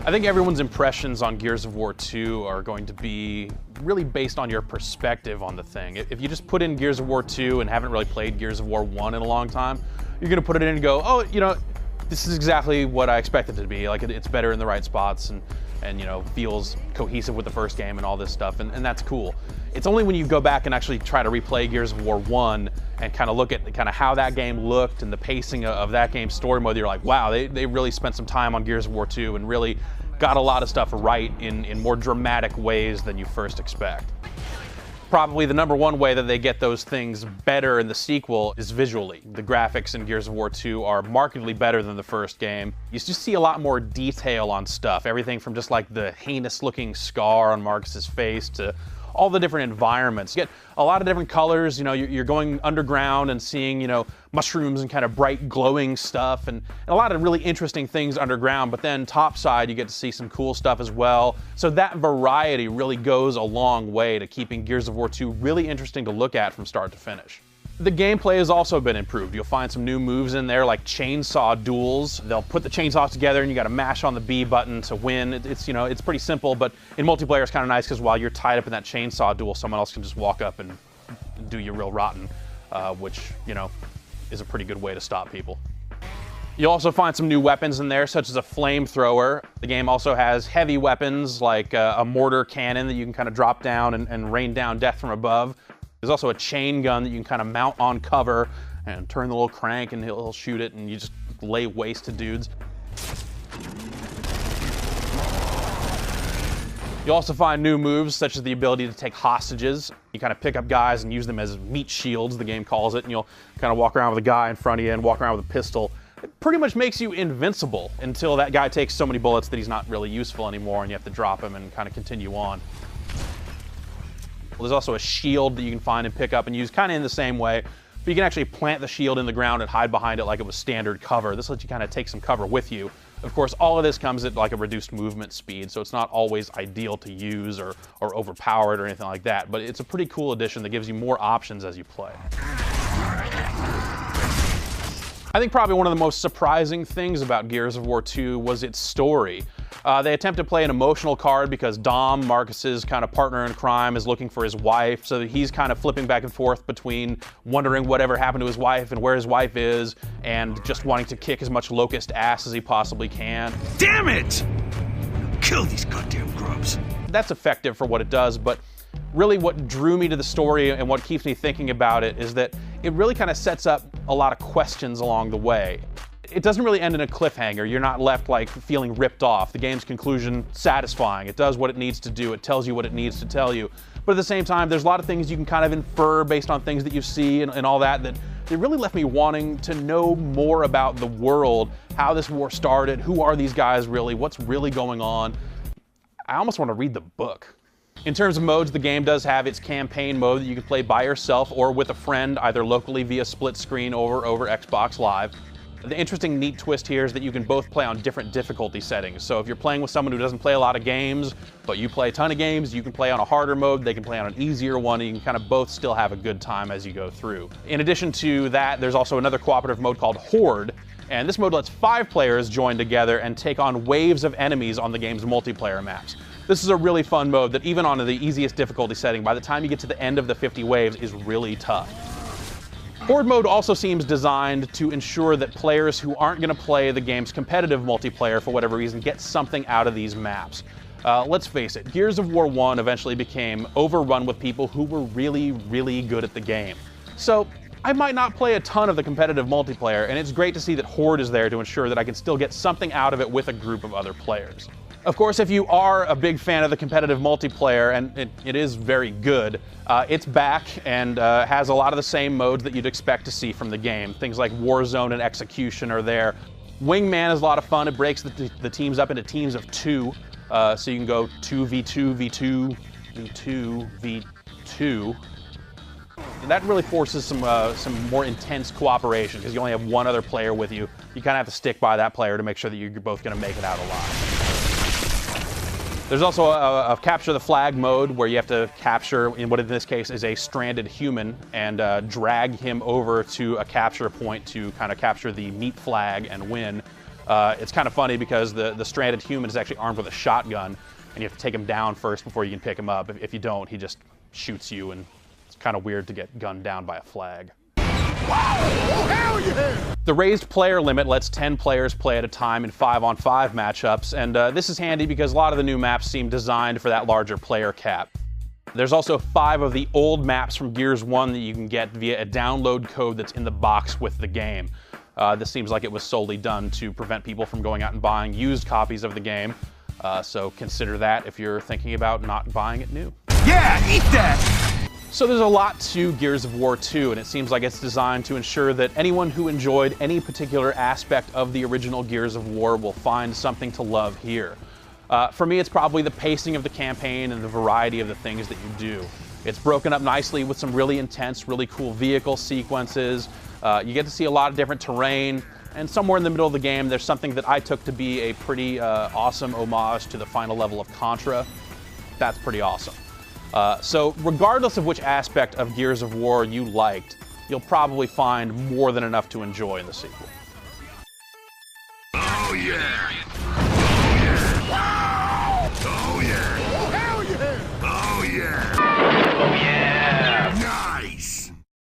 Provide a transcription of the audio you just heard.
I think everyone's impressions on Gears of War 2 are going to be really based on your perspective on the thing. If you just put in Gears of War 2 and haven't really played Gears of War 1 in a long time, you're gonna put it in and go, oh, you know, this is exactly what I expected it to be. Like, it's better in the right spots and you know, feels cohesive with the first game and all this stuff, and that's cool. It's only when you go back and actually try to replay Gears of War 1 and kind of look at kind of how that game looked and the pacing of that game's story mode, you're like, wow, they really spent some time on Gears of War 2 and really got a lot of stuff right in more dramatic ways than you first expect. Probably the number one way that they get those things better in the sequel is visually. The graphics in Gears of War 2 are markedly better than the first game. You just see a lot more detail on stuff. Everything from just like the heinous looking scar on Marcus's face to all the different environments. You get a lot of different colors. You know, you're going underground and seeing, you know, mushrooms and kind of bright glowing stuff and a lot of really interesting things underground, but then topside you get to see some cool stuff as well. So that variety really goes a long way to keeping Gears of War 2 really interesting to look at from start to finish. The gameplay has also been improved. You'll find some new moves in there, like chainsaw duels. They'll put the chainsaws together and you gotta mash on the B button to win. It's, you know, it's pretty simple, but in multiplayer it's kind of nice because while you're tied up in that chainsaw duel, someone else can just walk up and do you real rotten, which, you know, is a pretty good way to stop people. You'll also find some new weapons in there, such as a flamethrower. The game also has heavy weapons like a mortar cannon that you can kind of drop down and rain down death from above. There's also a chain gun that you can kind of mount on cover and turn the little crank and he'll shoot it and you just lay waste to dudes. You'll also find new moves such as the ability to take hostages. You kind of pick up guys and use them as meat shields, the game calls it, and you'll kind of walk around with a guy in front of you and walk around with a pistol. It pretty much makes you invincible until that guy takes so many bullets that he's not really useful anymore and you have to drop him and kind of continue on. There's also a shield that you can find and pick up and use kind of in the same way, but you can actually plant the shield in the ground and hide behind it like it was standard cover. This lets you kind of take some cover with you. Of course, all of this comes at like a reduced movement speed, so it's not always ideal to use or overpowered or anything like that, but it's a pretty cool addition that gives you more options as you play. I think probably one of the most surprising things about Gears of War 2 was its story. They attempt to play an emotional card because Dom, Marcus's kind of partner in crime, is looking for his wife, so that he's kind of flipping back and forth between wondering whatever happened to his wife and where his wife is, and just wanting to kick as much Locust ass as he possibly can. Damn it! Kill these goddamn grubs. That's effective for what it does, but really what drew me to the story and what keeps me thinking about it is that it really kind of sets up a lot of questions along the way. It doesn't really end in a cliffhanger. You're not left like feeling ripped off. The game's conclusion satisfying. It does what it needs to do. It tells you what it needs to tell you. But at the same time, there's a lot of things you can kind of infer based on things that you see and all that it really left me wanting to know more about the world, how this war started, who are these guys really, what's really going on. I almost want to read the book. In terms of modes, the game does have its campaign mode that you can play by yourself or with a friend, either locally via split screen or over Xbox Live. The interesting, neat twist here is that you can both play on different difficulty settings. So if you're playing with someone who doesn't play a lot of games, but you play a ton of games, you can play on a harder mode, they can play on an easier one, and you can kind of both still have a good time as you go through. In addition to that, there's also another cooperative mode called Horde, and this mode lets 5 players join together and take on waves of enemies on the game's multiplayer maps. This is a really fun mode that even on the easiest difficulty setting, by the time you get to the end of the 50 waves, is really tough. Horde mode also seems designed to ensure that players who aren't going to play the game's competitive multiplayer for whatever reason get something out of these maps. Let's face it, Gears of War 1 eventually became overrun with people who were really, really good at the game. So I might not play a ton of the competitive multiplayer, and it's great to see that Horde is there to ensure that I can still get something out of it with a group of other players. Of course, if you are a big fan of the competitive multiplayer, and it is very good, it's back and has a lot of the same modes that you'd expect to see from the game. Things like Warzone and Execution are there. Wingman is a lot of fun. It breaks the teams up into teams of 2, so you can go 2v2, v2, v2, v2. And that really forces some more intense cooperation because you only have one other player with you. You kind of have to stick by that player to make sure that you're both going to make it out alive. There's also a capture the flag mode where you have to capture, in what in this case is a stranded human, and drag him over to a capture point to kind of capture the meat flag and win. It's kind of funny because the stranded human is actually armed with a shotgun, and you have to take him down first before you can pick him up. If you don't, he just shoots you, and it's kind of weird to get gunned down by a flag. Wow! Hell yeah! The raised player limit lets 10 players play at a time in 5-on-5 matchups, and this is handy because a lot of the new maps seem designed for that larger player cap. There's also 5 of the old maps from Gears 1 that you can get via a download code that's in the box with the game. This seems like it was solely done to prevent people from going out and buying used copies of the game, so consider that if you're thinking about not buying it new. Yeah, eat that! So there's a lot to Gears of War 2, and it seems like it's designed to ensure that anyone who enjoyed any particular aspect of the original Gears of War will find something to love here. For me, it's probably the pacing of the campaign and the variety of the things that you do. It's broken up nicely with some really intense, really cool vehicle sequences. You get to see a lot of different terrain, and somewhere in the middle of the game, there's something that I took to be a pretty awesome homage to the final level of Contra. That's pretty awesome. So regardless of which aspect of Gears of War you liked, you'll probably find more than enough to enjoy in the sequel. Oh yeah!